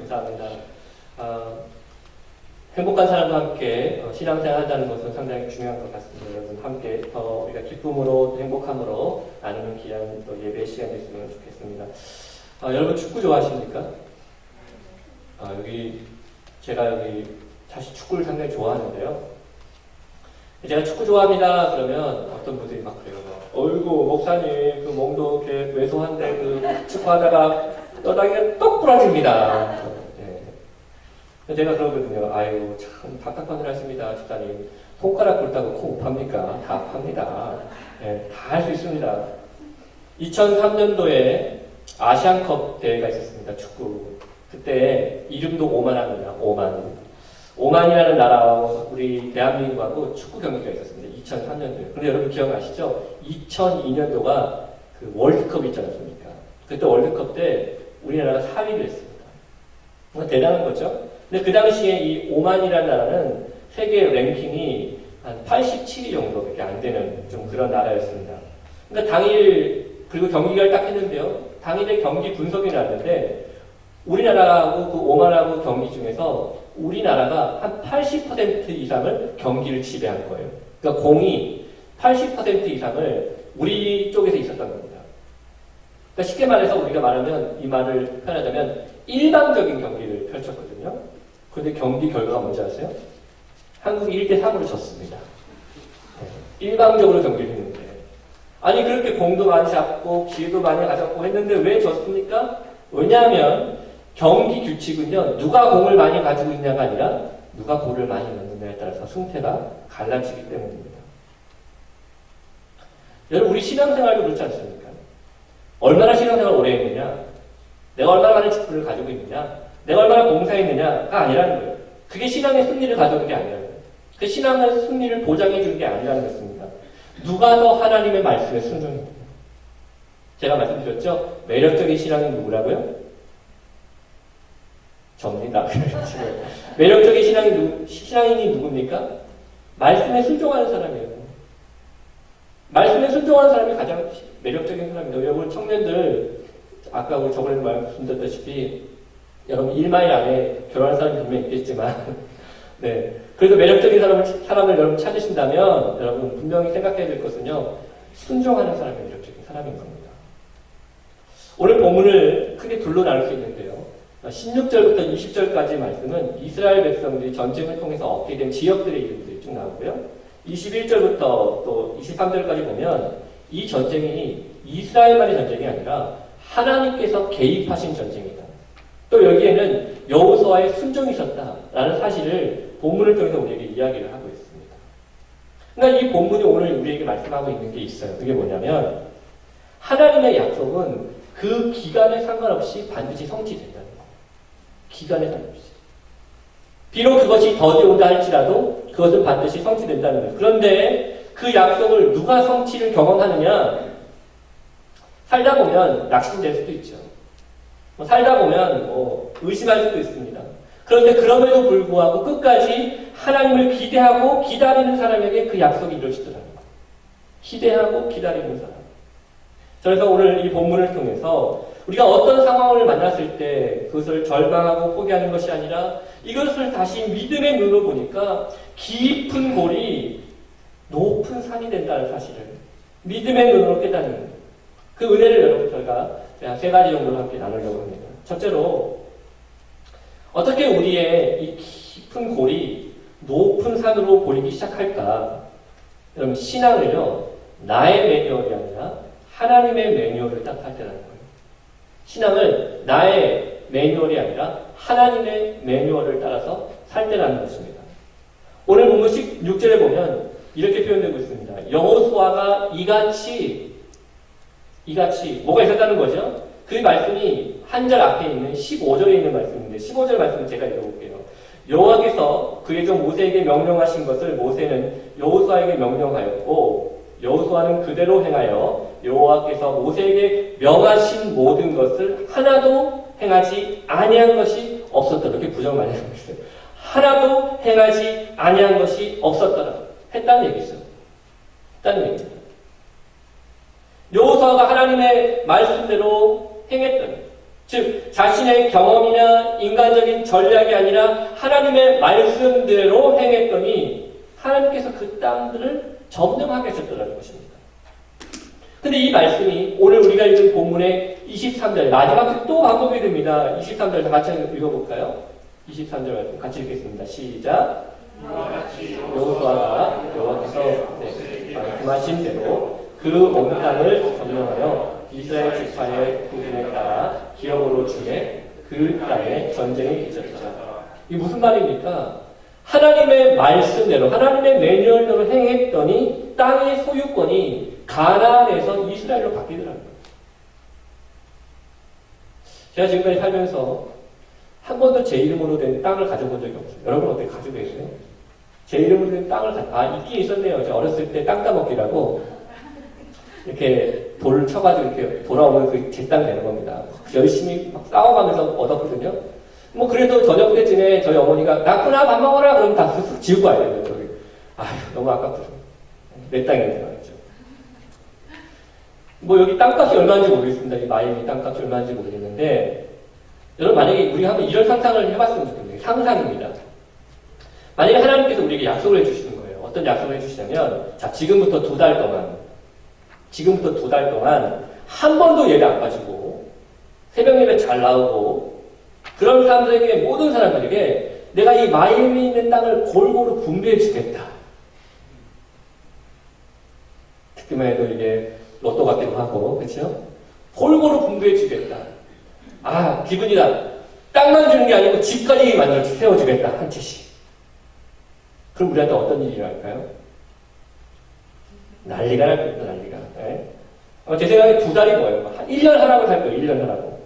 감사합니다. 행복한 사람과 함께 신앙생활 한다는 것은 상당히 중요한 것 같습니다. 여러분 함께 더 우리가 기쁨으로 행복함으로 나누는 귀한 또 예배 시간이 됐으면 좋겠습니다. 여러분 축구 좋아하십니까? 제가 사실 축구를 상당히 좋아하는데요. 제가 축구 좋아합니다 그러면 어떤 분들이 막 그래요. 어이구 목사님 그 몸도 이렇게 왜소한데 그 축구하다가 떠다니가 똑 부러집니다. 네. 제가 그러거든요. 아이고 참 답답한 일 하십니다. 집사님 손가락 굵다고 코 못 팝니까? 다 팝니다. 네, 다 할 수 있습니다. 2003년도에 아시안컵 대회가 있었습니다. 축구. 그때 이름도 오만합니다. 오만이라는 나라와 우리 대한민국하고 축구 경기가 있었습니다. 2003년도에. 근데 여러분 기억나시죠? 2002년도가 그 월드컵 있지 않습니까? 그때 월드컵 때 우리나라가 4위를 했습니다. 대단한 거죠? 근데 그 당시에 이 오만이라는 나라는 세계 랭킹이 한 87위 정도밖에 안 되는 좀 그런 나라였습니다. 그러니까 당일, 그리고 경기가 딱 했는데요. 당일에 경기 분석이 났는데 우리나라하고 그 오만하고 경기 중에서 우리나라가 한 80% 이상을 경기를 지배한 거예요. 그러니까 공이 80% 이상을 우리 쪽에서 있었던 겁니다. 그러니까 쉽게 말해서 우리가 말하면 이 말을 표현하자면 일방적인 경기를 펼쳤거든요. 그런데 경기 결과가 뭔지 아세요? 한국이 1대3으로 졌습니다. 일방적으로 경기를 했는데 아니 그렇게 공도 많이 잡고 기회도 많이 가졌고 했는데 왜 졌습니까? 왜냐하면 경기 규칙은요, 누가 공을 많이 가지고 있냐가 아니라 누가 골을 많이 넣느냐에 따라서 승패가 갈라지기 때문입니다. 여러분, 우리 신앙생활도 그렇지 않습니까? 얼마나 신앙생활을 오래 했느냐, 내가 얼마나 많은 직분을 가지고 있느냐, 내가 얼마나 봉사했느냐가 아니라는 거예요. 그게 신앙의 승리를 가져오는 게 아니라는 거예요. 그 신앙의 승리를 보장해 주는 게 아니라는 것입니다. 누가 더 하나님의 말씀에 순종했느냐. 제가 말씀드렸죠? 매력적인 신앙이 누구라고요? 접니다. 매력적인 신앙인이 누굽니까? 말씀에 순종하는 사람이에요. 말씀에 순종하는 사람이 가장 매력적인 사람입니다. 여러분 청년들 아까 우리 저번에 말씀드렸다시피 여러분 1마일 안에 결혼한 사람이 분명히 있겠지만 네. 그래도 매력적인 사람을 여러분 찾으신다면 여러분 분명히 생각해야 될 것은요. 순종하는 사람이 매력적인 사람인 겁니다. 오늘 본문을 크게 둘로 나눌 수 있는데요. 16절부터 20절까지 말씀은 이스라엘 백성들이 전쟁을 통해서 얻게 된 지역들의 이름들이 쭉 나오고요. 21절부터 또 23절까지 보면 이 전쟁이 이스라엘만의 전쟁이 아니라 하나님께서 개입하신 전쟁이다. 또 여기에는 여호수아의 순종이 있었다라는 사실을 본문을 통해서 우리에게 이야기를 하고 있습니다. 그러니까 이 본문이 오늘 우리에게 말씀하고 있는 게 있어요. 그게 뭐냐면 하나님의 약속은 그 기간에 상관없이 반드시 성취된다는 거예요. 기간에 상관없이. 비록 그것이 더디 온다 할지라도 그것은 반드시 성취된다는 거예요. 그런데 그 약속을 누가 성취를 경험하느냐? 살다 보면 낙심될 수도 있죠. 살다 보면 의심할 수도 있습니다. 그런데 그럼에도 불구하고 끝까지 하나님을 기대하고 기다리는 사람에게 그 약속이 이루어지더라고요. 기대하고 기다리는 사람. 그래서 오늘 이 본문을 통해서 우리가 어떤 상황을 만났을 때 그것을 절망하고 포기하는 것이 아니라 이것을 다시 믿음의 눈으로 보니까 깊은 골이 높은 산이 된다는 사실을 믿음의 눈으로 깨닫는 그 은혜를 여러분 저희가 세 가지 정도로 함께 나누려고 합니다. 첫째로 어떻게 우리의 이 깊은 골이 높은 산으로 보이기 시작할까? 여러분 신앙을요 나의 매뉴얼이 아니라 하나님의 매뉴얼을 딱 할 때라는 거예요. 신앙을 나의 매뉴얼이 아니라 하나님의 매뉴얼을 따라서 살 때라는 것입니다. 오늘 본문 16절에 보면 이렇게 표현되고 있습니다. 여호수아가 이같이 뭐가 있었다는 거죠? 그 말씀이 한 절 앞에 있는 15절에 있는 말씀인데 15절 말씀을 제가 읽어볼게요. 여호와께서 그의 종 모세에게 명령하신 것을 모세는 여호수아에게 명령하였고 여호수아는 그대로 행하여 여호와께서 모세에게 명하신 모든 것을 하나도 행하지 아니한 것이 없었더라. 이렇게 부정 많이 하고 있어요. 하나도 행하지 아니한 것이 없었더라. 했다는 얘기죠. 했다는 얘기입니다. 여호수아가 하나님의 말씀대로 행했더니 즉 자신의 경험이나 인간적인 전략이 아니라 하나님의 말씀대로 행했더니 하나님께서 그 땅들을 점령하게 하셨다는 것입니다. 근데 이 말씀이 오늘 우리가 읽은 본문의 23절 마지막 또 반복이 됩니다. 23절 다 같이 읽어볼까요? 23절 말씀 같이 읽겠습니다. 시작. 여호수아가 여호와께서 말씀하신 대로 그 온 땅을 점령하여 이스라엘 지파의 구분에 따라 기업으로 주게 그 땅에 전쟁이 있었다. 이게 무슨 말입니까? 하나님의 말씀대로 하나님의 매뉴얼대로 행했더니 땅의 소유권이 가나안에서 이스라엘로 바뀌더라고요. 제가 지금까지 살면서 한 번도 제 이름으로 된 땅을 가져본 적이 없어요. 여러분 어떻게 가지고 계세요? 제 이름으로 된 땅을 있긴 있었네요. 제가 어렸을 때 땅 따먹기라고 이렇게 돌을 쳐가지고 이렇게 돌아오면 그 제 땅 되는 겁니다. 열심히 막 싸워가면서 얻었거든요. 뭐 그래도 저녁 때쯤에 저희 어머니가 낳구나 밥 먹어라 그러면 다 쓱쓱 지우고 와야 돼요. 저기. 아휴 너무 아깝더라고요. 내 땅인데 말이죠. 뭐 여기 땅값이 얼마인지 모르겠습니다. 이 마이애미 땅값이 얼마인지 모르겠는데 여러분 만약에 우리가 한번 이런 상상을 해봤으면 좋겠네요. 상상입니다. 만약에 하나님께서 우리에게 약속을 해주시는 거예요. 어떤 약속을 해주시냐면 자 지금부터 2달 동안 한 번도 예배 안 빠지고 새벽 예배 잘 나오고 그런 사람들에게 모든 사람들에게 내가 이 마이애미에 있는 땅을 골고루 분배해 주겠다. 듣기만 해도 이게 로또 같기도 하고 그렇죠? 골고루 분배해 주겠다. 아 기분이다. 땅만 주는 게 아니고 집까지 만들어 세워주겠다. 한 채씩. 그럼 우리한테 어떤 일이 일어날까요? 난리가 날 겁니다. 난리가. 네? 제 생각에 2달이 뭐예요? 한 1년 하라고 살 거예요. 1년 하라고.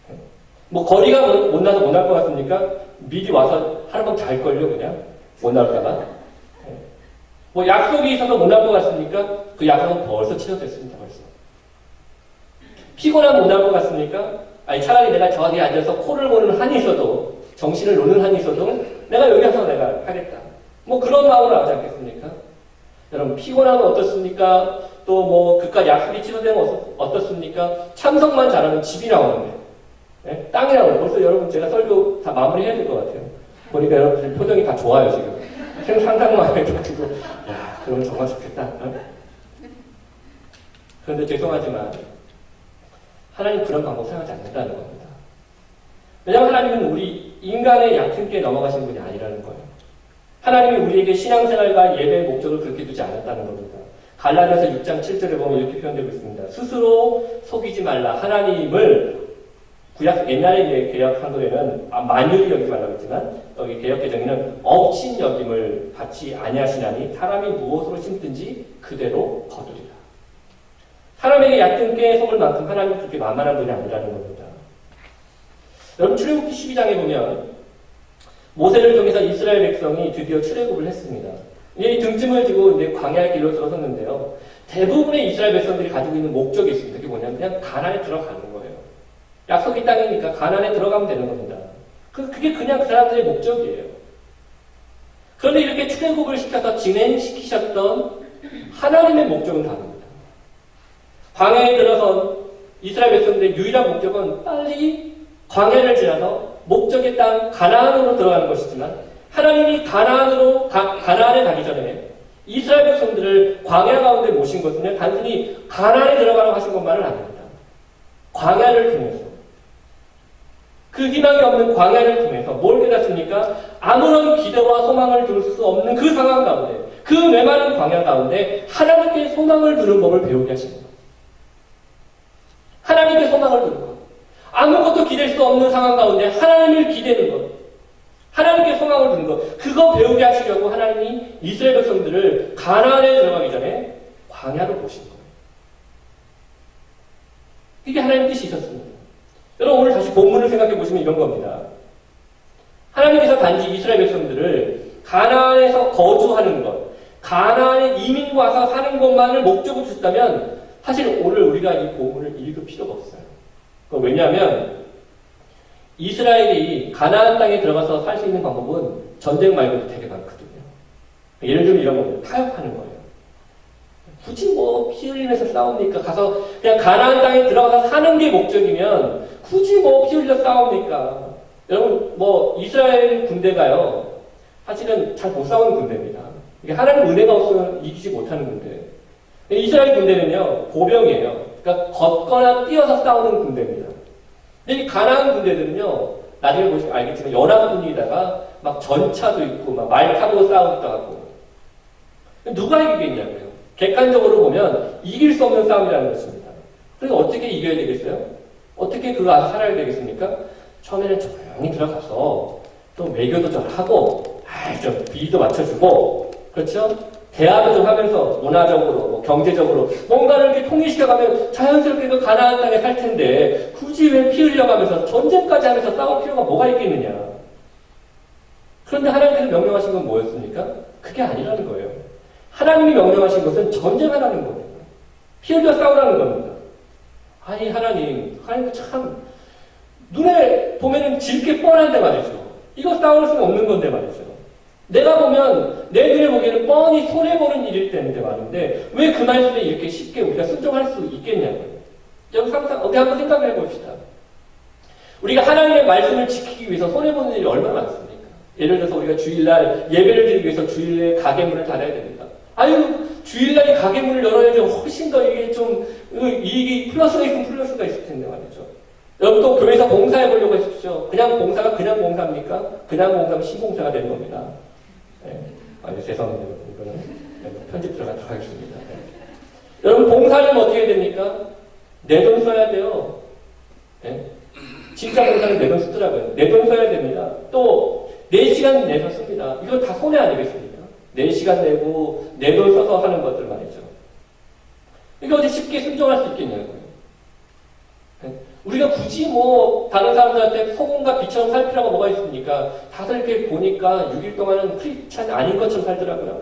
네? 뭐 거리가 못 나서 못 날 것 같습니까? 미리 와서 하루 밤 잘걸요 그냥. 못 나올까봐. 네? 뭐 약속이 있어서 못 날 것 같습니까? 그 약속은 벌써 취소됐습니다. 벌써. 피곤하면 못 날 것 같습니까? 아니 차라리 내가 저 뒤에 앉아서 코를 고는 한이 있어도 정신을 놓는 한이 있어도 내가 여기 와서 내가 하겠다. 뭐 그런 마음으로 하지 않겠습니까? 여러분 피곤하면 어떻습니까? 또 뭐 그깟 약속이 취소되면 어떻습니까? 참석만 잘하면 집이 나오는데 네? 땅이 나오는데 벌써 여러분 제가 설교 다 마무리해야 될 것 같아요. 보니까 여러분들 표정이 다 좋아요 지금. 상상만 해가지고 야 그러면 정말 좋겠다. 어? 그런데 죄송하지만 하나님 그런 방법 사용하지 않는다는 겁니다. 왜냐하면 하나님은 우리 인간의 얕은 께 넘어가신 분이 아니라는 거예요. 하나님이 우리에게 신앙생활과 예배의 목적을 그렇게 두지 않았다는 겁니다. 갈라디아서 6장 7절에 보면 이렇게 표현되고 있습니다. 스스로 속이지 말라. 하나님을 구약 옛날에 개혁 한글에는 만유리 여기지 말라고 했지만 여기 개혁 개정에는 업신 여김을 받지 아니하시나니 사람이 무엇으로 심든지 그대로 거두리라. 사람에게 얕은 께 속을 만큼 하나님은 그렇게 만만한 분이 아니라는 겁니다. 여러분 출애굽기 12장에 보면 모세를 통해서 이스라엘 백성이 드디어 출애굽을 했습니다. 이 등짐을 지고 이제 광야의 길로 들어섰는데요. 대부분의 이스라엘 백성들이 가지고 있는 목적이 있습니다. 그게 뭐냐면 그냥 가나안에 들어가는 거예요. 약속의 땅이니까 가나안에 들어가면 되는 겁니다. 그게 그냥 그 사람들의 목적이에요. 그런데 이렇게 출애굽을 시켜서 진행시키셨던 하나님의 목적은 다릅니다. 광야에 들어선 이스라엘 백성들의 유일한 목적은 빨리 광야를 지나서 목적의 땅 가나안으로 들어가는 것이지만 하나님이 가나안에 가기 전에 이스라엘 백성들을 광야 가운데 모신 것은 단순히 가나안에 들어가라고 하신 것만은 아닙니다. 광야를 통해서 그 희망이 없는 광야를 통해서 뭘 깨닫습니까? 아무런 기대와 소망을 둘 수 없는 그 상황 가운데 그 메마른 광야 가운데 하나님께 소망을 두는 법을 배우게 하신 겁니다. 하나님께 소망을 두는 것. 아무것도 기댈 수 없는 상황 가운데 하나님을 기대는 것. 하나님께 소망을 두는 것. 그거 배우게 하시려고 하나님이 이스라엘 백성들을 가나안에 들어가기 전에 광야로 보신 거예요. 이게 하나님 뜻이 있었습니다. 여러분 오늘 다시 본문을 생각해 보시면 이런 겁니다. 하나님께서 단지 이스라엘 백성들을 가나안에서 거주하는 것, 가나안에 이민 와서 사는 것만을 목적으로 주셨다면 사실 오늘 우리가 이 본문을 읽을 필요가 없어요. 왜냐하면 이스라엘이 가나안 땅에 들어가서 살 수 있는 방법은 전쟁 말고도 되게 많거든요. 예를 들면 이런 겁니다. 타협하는 거예요. 굳이 뭐 피 흘리면서 싸웁니까? 가서 그냥 가나안 땅에 들어가서 사는 게 목적이면 굳이 뭐 피 흘려 싸웁니까? 여러분 뭐 이스라엘 군대가요 사실은 잘 못 싸우는 군대입니다. 이게 하나님 은혜가 없으면 이기지 못하는 군대. 이스라엘 군대는요 보병이에요. 그러니까 걷거나 뛰어서 싸우는 군대입니다. 근데 이 가나안 군대들은요 나중에 보시면 알겠지만 연합 분위기다가 막 전차도 있고 막 말 타고 싸우기도 하고 누가 이기겠냐고요. 객관적으로 보면 이길 수 없는 싸움이라는 것입니다. 그래서 어떻게 이겨야 되겠어요? 어떻게 그거 살아야 되겠습니까? 처음에는 조용히 들어가서 또 외교도 좀 하고 좀 비위도 맞춰주고 그렇죠? 대화도 좀 하면서 문화적으로 뭐 경제적으로 뭔가를 이렇게 통일시켜가면 자연스럽게 그 가나안 땅에 살 텐데 굳이 왜 피 흘려가면서 전쟁까지 하면서 싸울 필요가 뭐가 있겠느냐. 그런데 하나님께서 명령하신 건 뭐였습니까? 그게 아니라는 거예요. 하나님이 명령하신 것은 전쟁하라는 겁니다. 피 흘려 싸우라는 겁니다. 아니 하나님 참 눈에 보면은 질 게 뻔한데 말이죠. 이거 싸울 수는 없는 건데 말이죠. 내가 보면 내 눈에 보기에는 뻔히 손해보는 일일 때인데 말인데 왜 그 말씀에 이렇게 쉽게 우리가 순종할 수 있겠냐고요. 여기 우리 한번 생각해 봅시다. 우리가 하나님의 말씀을 지키기 위해서 손해보는 일이 얼마나 많습니까? 예를 들어서 우리가 주일날 예배를 드리기 위해서 주일에 가게문을 닫아야 됩니다. 아유 주일날에 가게문을 열어야지 훨씬 더 이게 좀 이익이 플러스가 있으면 플러스가 있을 텐데 말이죠. 여러분 또 교회에서 봉사해 보려고 하십시오. 그냥 봉사가 그냥 봉사입니까? 그냥 봉사면 신봉사가 되는 겁니다. 네. 아니 죄송합니다. 이거는 편집 들어가도록 하겠습니다. 네. 여러분 봉사는 어떻게 됩니까? 내 돈 써야 돼요. 네. 진짜 봉사는 내 돈 쓰더라고요. 내 돈 써야 됩니다. 또 4시간 내서 씁니다. 이거 다 손해 아니겠습니까? 4시간 내고 내 돈 써서 하는 것들 말이죠. 이거 어디 쉽게 순종할 수 있겠냐고요. 네. 우리가 굳이 뭐 다른 사람들한테 소금과 비처럼 살 필요가 뭐가 있습니까? 다들 이렇게 보니까 6일 동안은 크리스찬이 아닌 것처럼 살더라고요.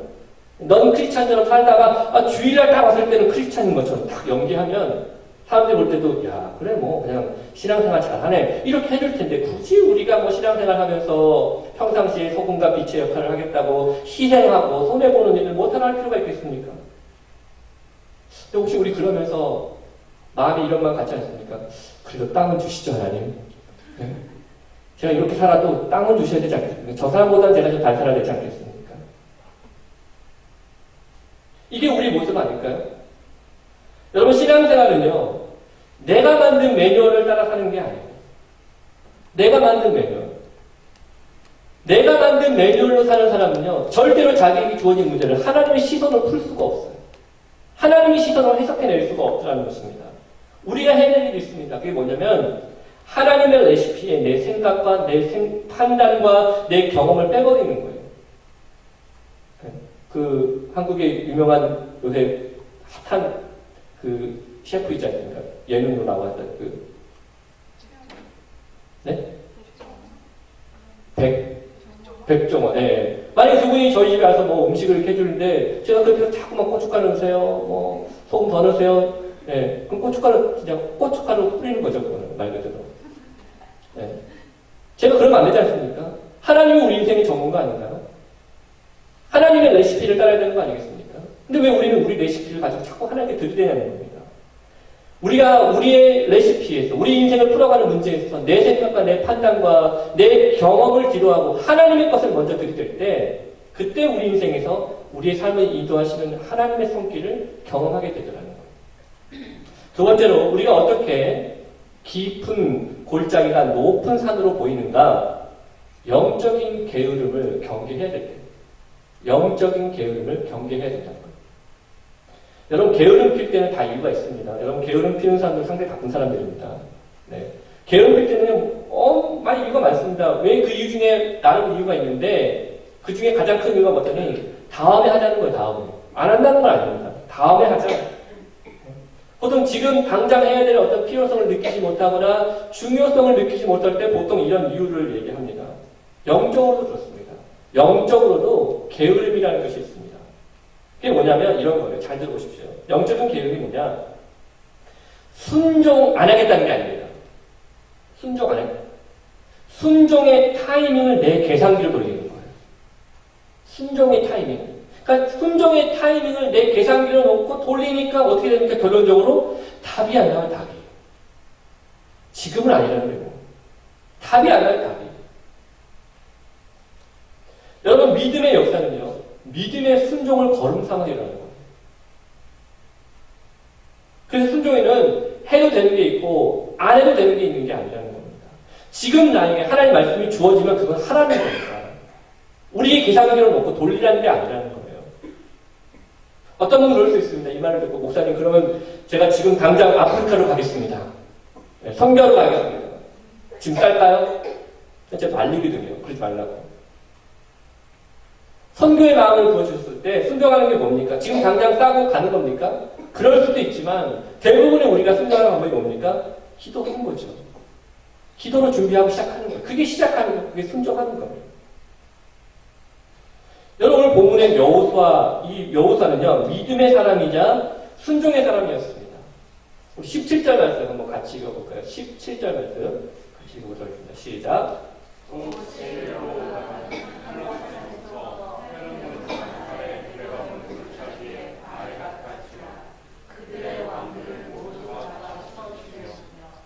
넌 크리스찬처럼 살다가 주일날 딱 왔을 때는 크리스찬인 것처럼 딱 연기하면 사람들이 볼 때도 야 그래 뭐 그냥 신앙생활 잘하네 이렇게 해줄 텐데 굳이 우리가 뭐 신앙생활 하면서 평상시에 소금과 빛의 역할을 하겠다고 희생하고 손해보는 일을 못하나 할 필요가 있겠습니까? 근데 혹시 우리 그러면서 마음이 이런 마음 같지 않습니까? 그래도 땅은 주시죠 하나님. 네? 제가 이렇게 살아도 땅은 주셔야 되지 않겠습니까? 저 사람보다는 제가 좀 잘 살아야 되지 않겠습니까? 이게 우리 모습 아닐까요? 여러분 신앙생활은요 내가 만든 매뉴얼을 따라 사는 게 아니에요. 내가 만든 매뉴얼. 내가 만든 매뉴얼로 사는 사람은요 절대로 자기에게 주어진 문제를 하나님의 시선으로 풀 수가 없어요. 하나님의 시선으로 해석해낼 수가 없다는 것입니다. 우리가 해낼 일이 있습니다. 그게 뭐냐면 하나님의 레시피에 내 생각과 내 판단과 내 경험을 빼버리는 거예요. 그 한국의 유명한 요새 핫한 그 셰프 있지 않습니까? 예능으로 나왔던 그 네? 백종원. 예. 만약에 그분이 저희 집에 와서 뭐 음식을 이렇게 해주는데 제가 그렇게 자꾸만 고춧가루 넣으세요. 뭐 소금 더 넣으세요. 예. 그럼 고춧가루 그냥 고춧가루 뿌리는 거죠. 그거는 말 그대로. 예. 제가 그러면 안 되지 않습니까? 하나님이 우리 인생의 전문가 아닌가요? 하나님의 레시피를 따라야 되는 거 아니겠습니까? 근데 왜 우리는 우리 레시피를 가지고 자꾸 하나님께 들이대냐는 겁니다. 우리가 우리의 레시피에서 우리 인생을 풀어가는 문제에 있어서 내 생각과 내 판단과 내 경험을 뒤로하고 하나님의 것을 먼저 들이댈 때 그때 우리 인생에서 우리의 삶을 인도하시는 하나님의 손길을 경험하게 되더라는 거예요. 두 번째로 우리가 어떻게 깊은 골짜기가 높은 산으로 보이는가? 영적인 게으름을 경계해야 될 때예요. 영적인 게으름을 경계해야 된다는 거예요. 여러분 게으름 필 때는 다 이유가 있습니다. 여러분 게으름 피는 사람들 상당히 바쁜 사람들입니다. 네. 게으름 필 때는 많이 이유가 많습니다. 왜 그 이유 중에 나름 이유가 있는데 그 중에 가장 큰 이유가 뭐냐면 다음에 하자는 거예요. 다음에. 안 한다는 건 아닙니다. 다음에 하자. 보통 지금 당장 해야 될 어떤 필요성을 느끼지 못하거나 중요성을 느끼지 못할 때 보통 이런 이유를 얘기합니다. 영적으로도 그렇습니다. 영적으로도 게으름이라는 것이 있습니다. 그게 뭐냐면 이런 거예요. 잘 들어보십시오. 영적인 게으름이 뭐냐? 순종 안 하겠다는 게 아닙니다. 순종 안 하겠다. 순종의 타이밍을 내 계산기로 돌리는 거예요. 순종의 타이밍. 그러니까 순종의 타이밍을 내 계산기로 놓고 돌리니까 어떻게 됩니까? 결론적으로 답이 안 나와요, 답이. 지금은 아니라는 거예요. 답이 안 나와요, 답이. 여러분, 믿음의 역사는요, 믿음의 순종을 걸음 삼아 일어나는 거예요. 그래서 순종에는 해도 되는 게 있고, 안 해도 되는 게 있는 게 아니라는 겁니다. 지금 나에게 하나님 말씀이 주어지면 그건 하라는 겁니다. 우리의 계산기로 놓고 돌리라는 게 아니라는 거예요. 어떤 분은 그럴 수 있습니다. 이 말을 듣고, 목사님, 그러면 제가 지금 당장 아프리카로 가겠습니다. 네, 선교하러 가겠습니다. 짐 쌀까요? 제가 말리거든요. 그러지 말라고. 선교의 마음을 보여주셨을 때 순종하는 게 뭡니까? 지금 당장 싸고 가는 겁니까? 그럴 수도 있지만 대부분의 우리가 순종하는 방법이 뭡니까? 기도하는 거죠. 기도로 준비하고 시작하는 거예요. 그게 시작하는 거예요. 그게 순종하는 거예요. 여러분, 오늘 본문의 여호수아, 이 여호수아는요, 믿음의 사람이자 순종의 사람이었습니다. 우리 17절 말씀 한번 같이 읽어볼까요? 17절 말씀 같이 읽어보도록 하겠습니다. 시작.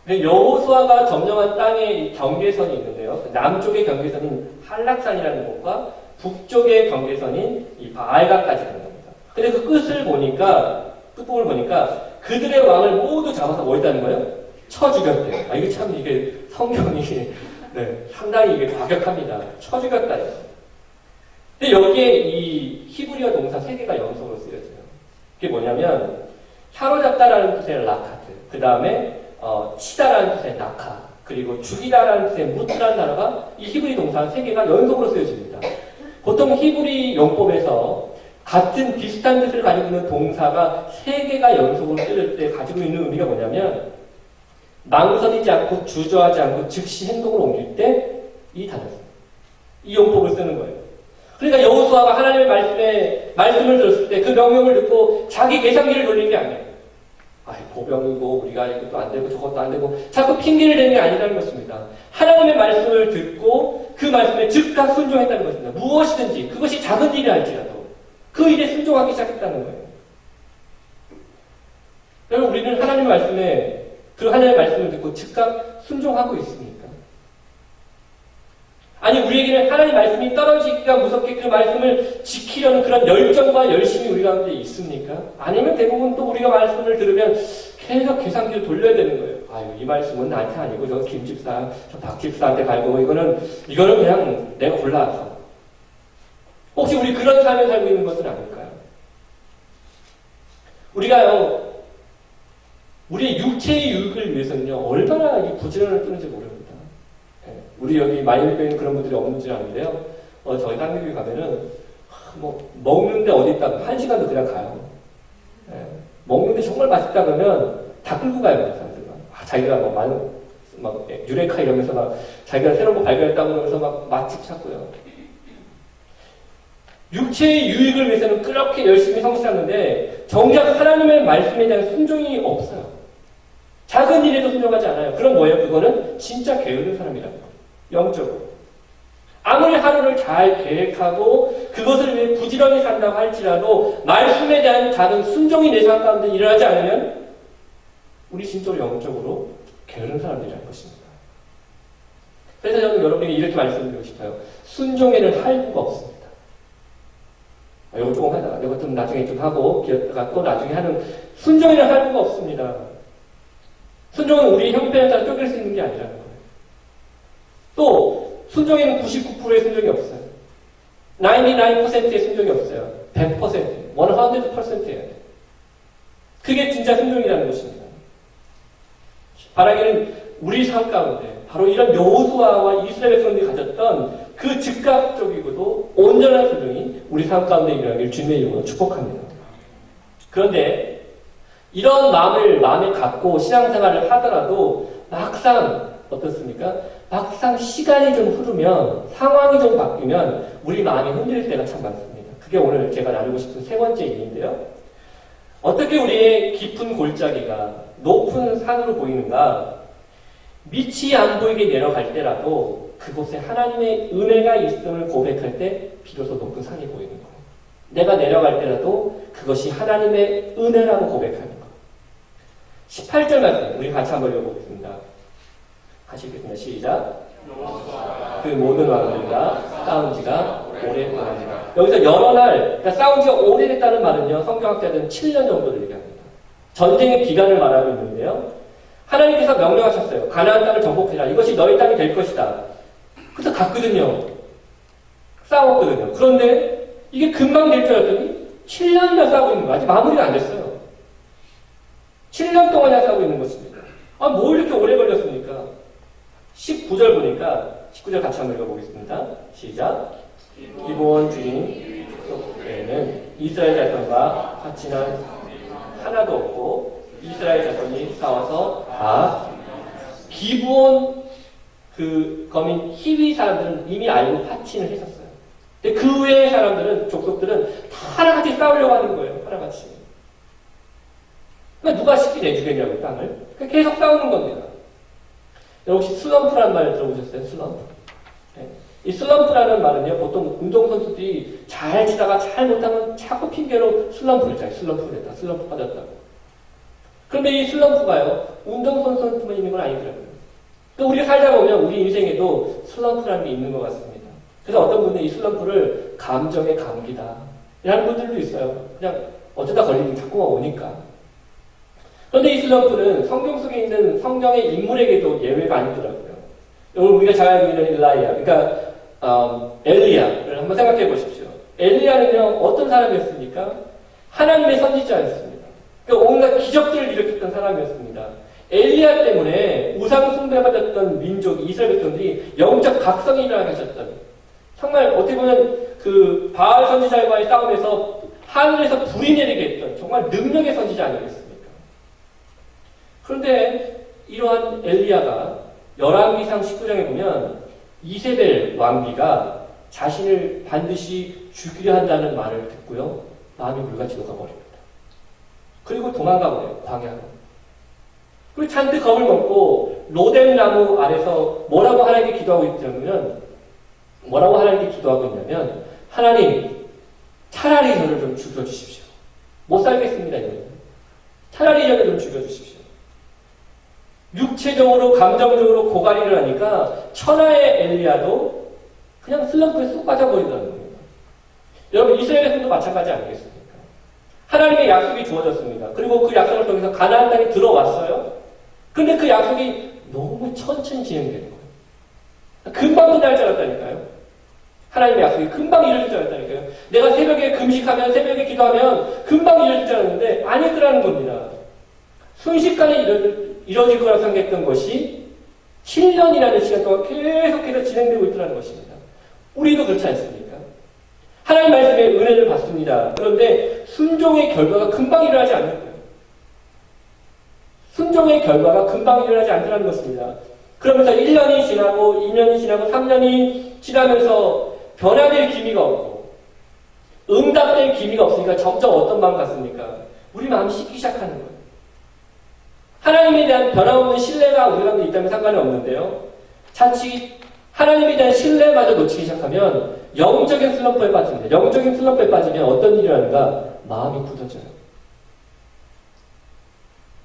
여호수아가 점령한 땅의 경계선이 있는데요. 남쪽의 경계선인 한락산이라는 곳과 북쪽의 경계선인 이 바알가까지 가는 겁니다. 근데 그 끝을 보니까, 끝부분을 보니까 그들의 왕을 모두 잡아서 뭐 했다는 거예요? 쳐 죽였대요. 아, 이게 참, 이게 성경이, 네, 상당히 이게 과격합니다. 쳐 죽였다. 근데 여기에 이 히브리어 동사 3개가 연속으로 쓰여져요. 그게 뭐냐면, 사로잡다라는 뜻의 라카트, 그 다음에 치다라는 뜻의 나카, 그리고 죽이다라는 뜻의 무트라는 단어가 이 히브리 동사 3개가 연속으로 쓰여집니다. 보통 히브리 용법에서 같은 비슷한 뜻을 가지고 있는 동사가 3개가 연속으로 쓰여질 때 가지고 있는 의미가 뭐냐면 망설이지 않고 주저하지 않고 즉시 행동을 옮길 때 이 단어, 이 용법을 쓰는 거예요. 그러니까 여호수아가 하나님의 말씀을 들었을 때 그 명령을 듣고 자기 계산기를 돌린 게 아니에요. 보병이고 우리가 이것도 안 되고 저것도 안 되고 자꾸 핑계를 대는 게 아니라는 것입니다. 하나님의 말씀을 듣고 그 말씀에 즉각 순종했다는 것입니다. 무엇이든지 그것이 작은 일이 할지라도 그 일에 순종하기 시작했다는 거예요. 여러분, 우리는 하나님의 말씀에 그 하나님의 말씀을 듣고 즉각 순종하고 있습니까? 아니, 우리에게는 하나님의 말씀이 떨어지기가 무섭게 그 말씀을 지키려는 그런 열정과 열심이 우리 가운데 있습니까? 아니면 대부분 또 우리가 말씀을 들으면 계속 계산기를 돌려야 되는 거예요. 아유, 이 말씀은 나한테 아니고 저 김집사, 저 박집사한테 갈고 이거는 그냥 내가 골라서. 혹시 우리 그런 삶을 살고 있는 것은 아닐까요? 우리가요, 우리의 육체의 유익을 위해서는요, 얼마나 이 부지런을 뜨는지 모릅니다. 우리 여기 마이밀교에 있는 그런 분들이 없는지 아는데요. 저희 한국에 가면은, 먹는데 어디 있다, 1시간도 그냥 가요. 먹는데 정말 맛있다 그러면 다 끌고 가요, 사람들은. 자기가 유레카 이러면서 자기가 새로운 거 발견했다고 그러면서 맛집 찾고요. 육체의 유익을 위해서는 그렇게 열심히 성실하는데, 정작 하나님의 말씀에 대한 순종이 없어요. 작은 일에도 순종하지 않아요. 그럼 뭐예요? 그거는 진짜 게으른 사람이라는 거예요. 영적으로. 아무리 하루를 잘 계획하고 그것을 위해 부지런히 산다고 할지라도 말씀에 대한 작은 순종이 내 삶 가운데 일어나지 않으면 우리 진짜로 영적으로 게으른 사람들이라는 것입니다. 그래서 저는 여러분에게 이렇게 말씀드리고 싶어요. 순종에는 할부가 없습니다. 이거 조금 하다가 이거 좀 나중에 좀 하고 기었다가 또 나중에 하는 순종에는 할부가 없습니다. 순종은 우리 형편에 따라 쫓길 수 있는 게 아니라는 거예요. 또 순종에는 99%의 순종이 없어요. 99%의 순종이 없어요. 100%, 100%예요. 그게 진짜 순종이라는 것입니다. 바라기는 우리 삶 가운데 바로 이런 여호수아와 이스라엘 백성들이 가졌던 그 즉각적이고도 온전한 순종이 우리 삶 가운데 일어나길 주님의 이름으로 축복합니다. 그런데 이런 마음에 갖고 신앙생활을 하더라도 막상 어떻습니까? 막상 시간이 좀 흐르면, 상황이 좀 바뀌면 우리 마음이 흔들릴 때가 참 많습니다. 그게 오늘 제가 나누고 싶은 세 번째 일인데요. 어떻게 우리의 깊은 골짜기가 높은 산으로 보이는가? 밑이 안 보이게 내려갈 때라도 그곳에 하나님의 은혜가 있음을 고백할 때 비로소 높은 산이 보이는 거예요. 내가 내려갈 때라도 그것이 하나님의 은혜라고 고백하는 것. 18절 말씀 우리 같이 한번 읽어보겠습니다. 하시겠습니다. 시작. 그 모든 왕들과 싸운 지가 오래됐다. 여기서 여러 날, 그러니까 싸운 지가 오래됐다는 말은요, 성경학자들은 7년 정도를 얘기합니다. 전쟁의 기간을 말하고 있는데요. 하나님께서 명령하셨어요. 가나안 땅을 정복해라. 이것이 너희 땅이 될 것이다. 그래서 갔거든요. 싸웠거든요. 그런데 이게 금방 될 줄 알았더니 7년이나 싸우고 있는 거예요. 아직 마무리가 안 됐어요. 7년 동안이나 싸우고 있는 것입니다. 아, 뭐 이렇게 오래 걸렸습니까? 19절 보니까 19절 같이 한번 읽어보겠습니다. 시작. 기브온 주인 속에는 이스라엘 자손과 같이 난 하나도 없고 이스라엘 자손이 싸워서 다 기브온 그 거민 히위 사람들은 이미 알고 파친을 했었어요. 근데 그 외의 사람들은 족속들은 다 하나같이 싸우려고 하는 거예요. 하나같이. 그러니까 누가 쉽게 내주겠냐고 땅을. 그러니까 계속 싸우는 겁니다. 혹시 슬럼프라는 말 들어보셨어요? 슬럼프. 네. 이 슬럼프라는 말은요, 보통 운동선수들이 잘 치다가 잘 못하면 자꾸 핑계로 슬럼프를 짜요. 슬럼프를 했다. 슬럼프 빠졌다고. 그런데 이 슬럼프가요, 운동선수한테만 있는 건 아니더라고요. 또 우리가 살다 보면 우리 인생에도 슬럼프라는 게 있는 것 같습니다. 그래서 어떤 분은 이 슬럼프를 감정의 감기다. 이라는 분들도 있어요. 그냥 어쩌다 걸리면 자꾸만 오니까. 그런데 이 슬럼프는 성경 속에 있는 성경의 인물에게도 예외가 아니더라고요. 오늘 우리가 잘 알고 있는 일라이야, 그러니까 엘리야를 한번 생각해 보십시오. 엘리야는요, 어떤 사람이었습니까? 하나님의 선지자였습니다. 그러니까 온갖 기적들을 일으켰던 사람이었습니다. 엘리야 때문에 우상 숭배받았던 민족 이스라엘 백성들이 영적 각성이 일어나게 하셨던, 정말 어떻게 보면 그 바알 선지자와의 싸움에서 하늘에서 불이 내리게 했던 정말 능력의 선지자 아니겠습니까? 그런데 이러한 엘리야가 열왕기상 19장에 보면 이세벨 왕비가 자신을 반드시 죽이려 한다는 말을 듣고요, 마음이 물같이 녹아버립니다. 그리고 도망가 버려요, 광야로. 그리고 잔뜩 겁을 먹고 로뎀 나무 아래서 뭐라고 하나님께 기도하고 있냐면, 뭐라고 하나님께 기도하고 있냐면, 하나님, 차라리 저를 좀 죽여주십시오. 못 살겠습니다, 이거는. 차라리 저를 좀 죽여주십시오. 육체적으로, 감정적으로 고갈이를 하니까 천하의 엘리야도 그냥 슬럼프에 쏙 빠져버리더라는 거예요. 여러분, 이스라엘에서도 마찬가지 아니겠습니까? 하나님의 약속이 주어졌습니다. 그리고 그 약속을 통해서 가나안 땅에 들어왔어요. 근데 그 약속이 너무 천천히 진행되는 거예요. 금방 끝날 줄 알았다니까요. 하나님의 약속이 금방 이루어질 줄 알았다니까요. 내가 새벽에 금식하면, 새벽에 기도하면 금방 이루어질 줄 알았는데 아니더라는 겁니다. 순식간에 이루어질 거라고 생각했던 것이 7년이라는 시간 동안 계속해서 진행되고 있더라는 것입니다. 우리도 그렇지 않습니까? 하나님 말씀에 은혜를 받습니다. 그런데 순종의 결과가 금방 일어나지 않는 거예요. 순종의 결과가 금방 일어나지 않더라는 것입니다. 그러면서 1년이 지나고 2년이 지나고 3년이 지나면서 변화될 기미가 없고 응답될 기미가 없으니까 점점 어떤 마음 같습니까? 우리 마음이 식기 시작하는 거예요. 하나님에 대한 변함없는 신뢰가 우리 가운데 있다면 상관이 없는데요. 자칫 하나님에 대한 신뢰마저 놓치기 시작하면 영적인 슬럼프에 빠집니다. 영적인 슬럼프에 빠지면 어떤 일이 일어나는가? 마음이 굳어져요.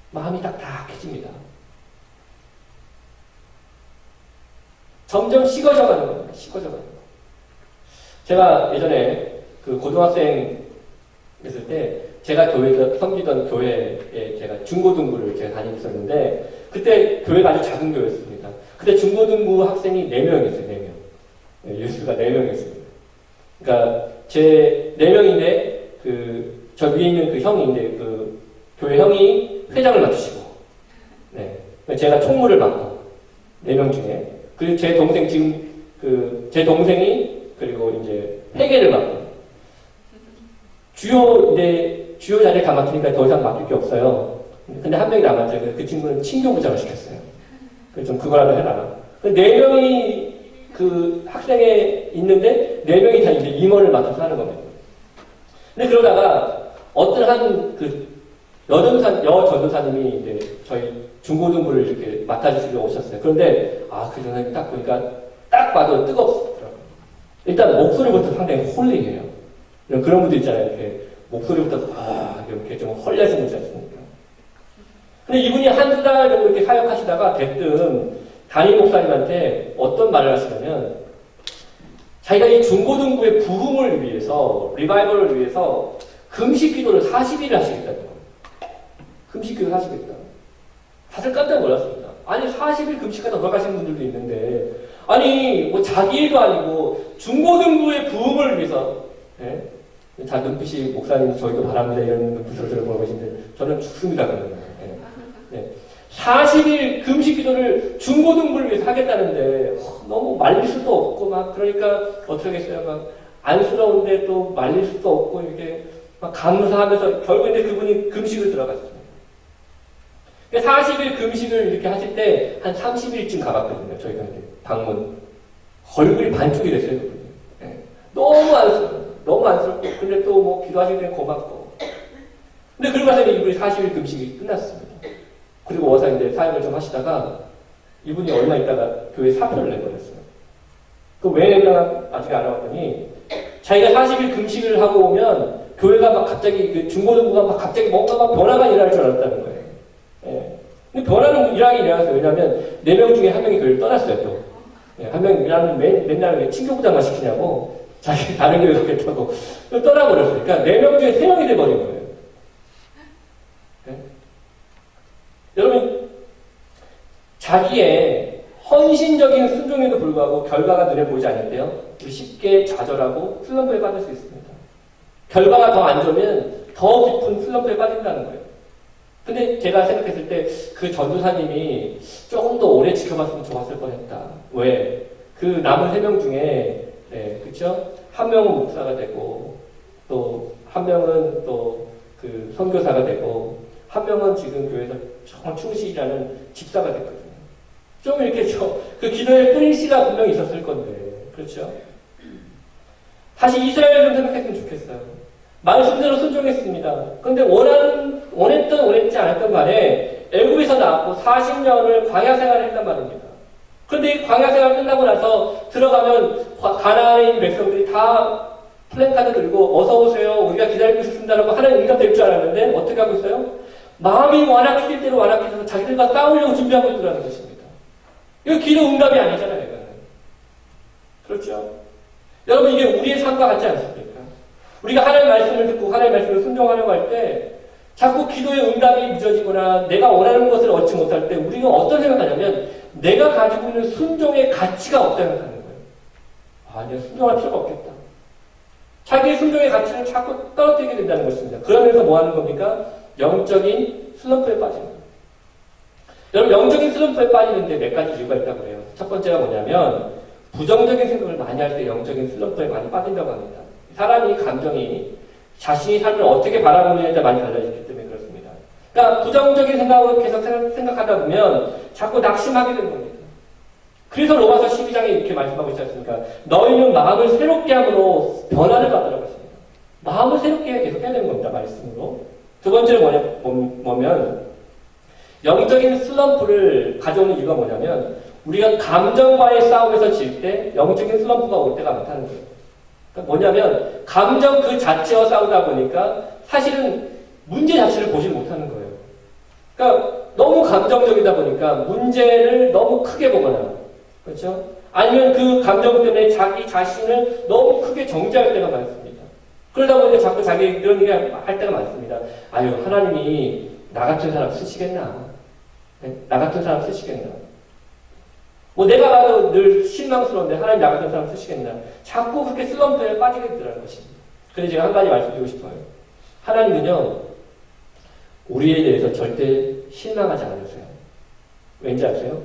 마음이 딱딱해집니다. 점점 식어져가는 겁니다. 식어져가는 거. 제가 예전에 그 고등학생 있을 때 제가 교회에서 섬기던 교회에 제가 중고등부를 제가 다니고 있었는데 그때 교회가 아주 작은 교회였습니다. 그때 중고등부 학생이 4명이었어요. 4명. 예수가 4명이었습니다. 그러니까 제 4명인데 저 위에 있는 그 형인데 그 교회 형이 회장을 맡으시고, 네. 제가 총무를 맡고 4명 중에, 그리고 제 동생 지금 제 동생이 그리고 이제 회계를 맡고 주요 자리를 다 맡으니까 더 이상 맡길 게 없어요. 근데 한 명이 남았죠. 그 친구는 친교부장을 시켰어요. 그래서 좀 그거라도 해라. 4명이 그 학생에 있는데 4명이 다 이제 임원을 맡아서 하는 겁니다. 근데 그러다가 어떤 한 여전도사님이 이제 저희 중고등부를 이렇게 맡아주시러 오셨어요. 그런데 그 전사님 딱 보니까 딱 봐도 뜨겁더라고요. 일단 목소리부터 상당히 홀리해요. 그런 분들 있잖아요. 이렇게 목소리부터 이렇게 좀 헐려지는 분들 있습니까? 근데 이분이 한두 달 정도 이렇게 사역하시다가 대뜸 담임 목사님한테 어떤 말을 하시냐면 자기가 이 중고등부의 부흥을 위해서 리바이벌을 위해서 금식 기도를 40일을 하시겠다는 거예요. 금식 기도를 하시겠다. 다들 깜짝 놀랐습니다. 아니 40일 금식하다 돌아가시는 분들도 있는데 아니 뭐 자기 일도 아니고 중고등부의 부흥을 위해서 자 눈빛이 목사님 저희도 바랍니다 이런 눈빛으로 들어보고 계신데 저는 죽습니다 그러면 40일 금식 기도를 중고등부를 위해서 하겠다는데 너무 말릴 수도 없고 막 그러니까 어떻게 하겠어요 막 안쓰러운데 또 말릴 수도 없고 이렇게 막 감사하면서 결국 이제 그분이 금식을 들어갔습니다. 40일 금식을 이렇게 하실 때 한 30일쯤 가봤거든요. 저희가 이제 방문 얼굴이 반쪽이 됐어요 그분이. 너무 안쓰럽고 근데 또 뭐 기도하시기 때문에 고맙고 근데 그러고 나서 이분이 40일 금식이 끝났습니다. 그리고 와서 이제 사역을 좀 하시다가 이분이 얼마 있다가 교회 사표를 내버렸어요. 그 왜 냈나 나중에 알아봤더니 자기가 40일 금식을 하고 오면 교회가 막 갑자기 그 중고등부가 막 갑자기 뭔가 막 변화가 일어날 줄 알았다는 거예요. 근데 변화는 일하긴 일어났어요. 왜냐하면 4명 중에 1명이 교회를 떠났어요 또. 한 명이 맨날 왜 친교부장만 시키냐고 자기 다른 교회 가겠다고 떠나버렸어요. 그러니까 4명 중에 3명이 돼버린 거예요. 여러분 자기의 헌신적인 순종에도 불구하고 결과가 눈에 보이지 않을 때요 쉽게 좌절하고 슬럼프에 빠질 수 있습니다. 결과가 더 안 좋으면 더 깊은 슬럼프에 빠진다는 거예요. 근데 제가 생각했을 때 그 전도사님이 조금 더 오래 지켜봤으면 좋았을 뻔했다. 왜? 그 남은 3명 중에 그쵸? 한 명은 목사가 되고 또 한 명은 또 그 선교사가 되고 한 명은 지금 교회에서 정말 충실하는 집사가 됐거든요. 좀 이렇게 그 기도에 뿌린 씨가 분명히 있었을 건데, 그렇죠? 다시 이스라엘을 좀 생각했으면 좋겠어요. 말씀대로 순종했습니다. 그런데 원했지 않았던 간에 애굽에서 나왔고 40년을 광야 생활을 했단 말입니다. 그런데 이 광야 생활 끝나고 나서 들어가면 가나안에 있는 백성들이 다 플랜카드 들고 어서 오세요. 우리가 기다리고 있습니다라고 하나님 응답될 줄 알았는데 어떻게 하고 있어요? 마음이 완악해질 대로 완악해져서 자기들과 싸우려고 준비하고 있더라는 것입니다. 이거 기도 응답이 아니잖아요. 이거는. 그렇죠? 여러분 이게 우리의 삶과 같지 않습니까? 우리가 하나님의 말씀을 듣고 하나님의 말씀을 순종하려고 할 때 자꾸 기도의 응답이 늦어지거나 내가 원하는 것을 얻지 못할 때 우리가 어떤 생각하냐면 내가 가지고 있는 순종의 가치가 없다는 생각하는 거예요. 내가 순종할 필요가 없겠다. 자기의 순종의 가치를 자꾸 떨어뜨리게 된다는 것입니다. 그러면서 뭐 하는 겁니까? 영적인 슬럼프에 빠지는 거예요. 여러분 영적인 슬럼프에 빠지는데 몇 가지 이유가 있다고 해요. 첫 번째가 뭐냐면 부정적인 생각을 많이 할 때 영적인 슬럼프에 많이 빠진다고 합니다. 사람이 감정이 자신이 삶을 어떻게 바라보느냐에 따라 많이 달라지기 때문에 그렇습니다. 그러니까 부정적인 생각을 계속 생각하다 보면 자꾸 낙심하게 되는 겁니다. 그래서 로마서 12장에 이렇게 말씀하고 있지 않습니까? 너희는 마음을 새롭게 함으로 변화를 받으라고 했습니다. 마음을 새롭게 계속 해야 되는 겁니다. 말씀으로. 두 번째는 뭐냐면 영적인 슬럼프를 가져오는 이유가 뭐냐면 우리가 감정과의 싸움에서 질 때 영적인 슬럼프가 올 때가 많다는 거예요. 그러니까 뭐냐면 감정 그 자체와 싸우다 보니까 사실은 문제 자체를 보지 못하는 거예요. 그러니까 너무 감정적이다 보니까 문제를 너무 크게 보거나 그렇죠? 아니면 그 감정 때문에 자기 자신을 너무 크게 정죄할 때가 많습니다. 그러다 보니까 자꾸 자기 그런 얘기 할 때가 많습니다. 아유 하나님이 나 같은 사람 쓰시겠나? 네? 나 같은 사람 쓰시겠나? 뭐 내가 봐도 늘 실망스러운데 하나님 나 같은 사람 쓰시겠나? 자꾸 그렇게 슬럼프에 빠지게 되더라는 것입니다. 그래서 제가 한 가지 말씀드리고 싶어요. 하나님은요 우리에 대해서 절대 실망하지 않으세요. 왠지 아세요?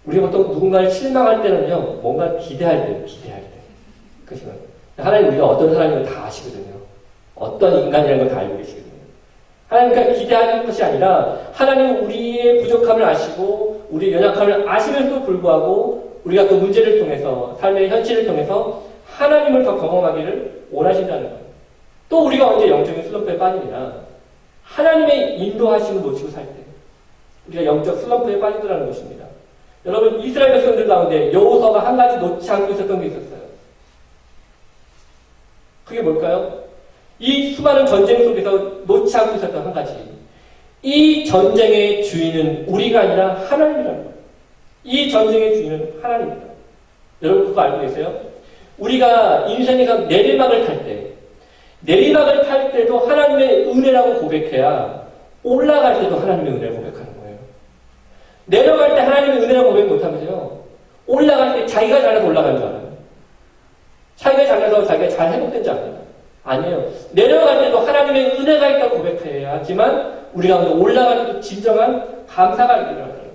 우리가 보통 누군가를 실망할 때는요 뭔가 기대할 때. 그렇죠? 하나님 우리가 어떤 사람인지 다 아시거든요. 어떤 인간이라는 걸 다 알고 계시거든요. 하나님과 기대하는 것이 아니라 하나님은 우리의 부족함을 아시고 우리의 연약함을 아시면서도 불구하고 우리가 그 문제를 통해서 삶의 현실을 통해서 하나님을 더 경험하기를 원하신다는 거예요. 또 우리가 언제 영적인 슬럼프에 빠지냐 하나님의 인도하심을 놓치고 살 때 우리가 영적 슬럼프에 빠지더라는 것입니다. 여러분 이스라엘 백성들 가운데 여호수아가 한 가지 놓지 않고 있었던 게 있었어요. 그게 뭘까요? 이 수많은 전쟁 속에서 놓지 않고 있었던 한 가지. 이 전쟁의 주인은 우리가 아니라 하나님이라는 거예요. 이 전쟁의 주인은 하나님입니다. 여러분 그거 알고 계세요? 우리가 인생에서 내리막을 탈 때도 하나님의 은혜라고 고백해야 올라갈 때도 하나님의 은혜를 고백하는 거예요. 내려갈 때 하나님의 은혜라고 고백 못하면서요. 올라갈 때 자기가 잘나서 올라가는 줄 알아요. 자기가 잘나서 자기가 잘 회복된 줄 알아요. 아니에요. 내려갈 때도 하나님의 은혜가 있다고 고백해야지만 우리가 올라갈 때도 진정한 감사가 일어나요.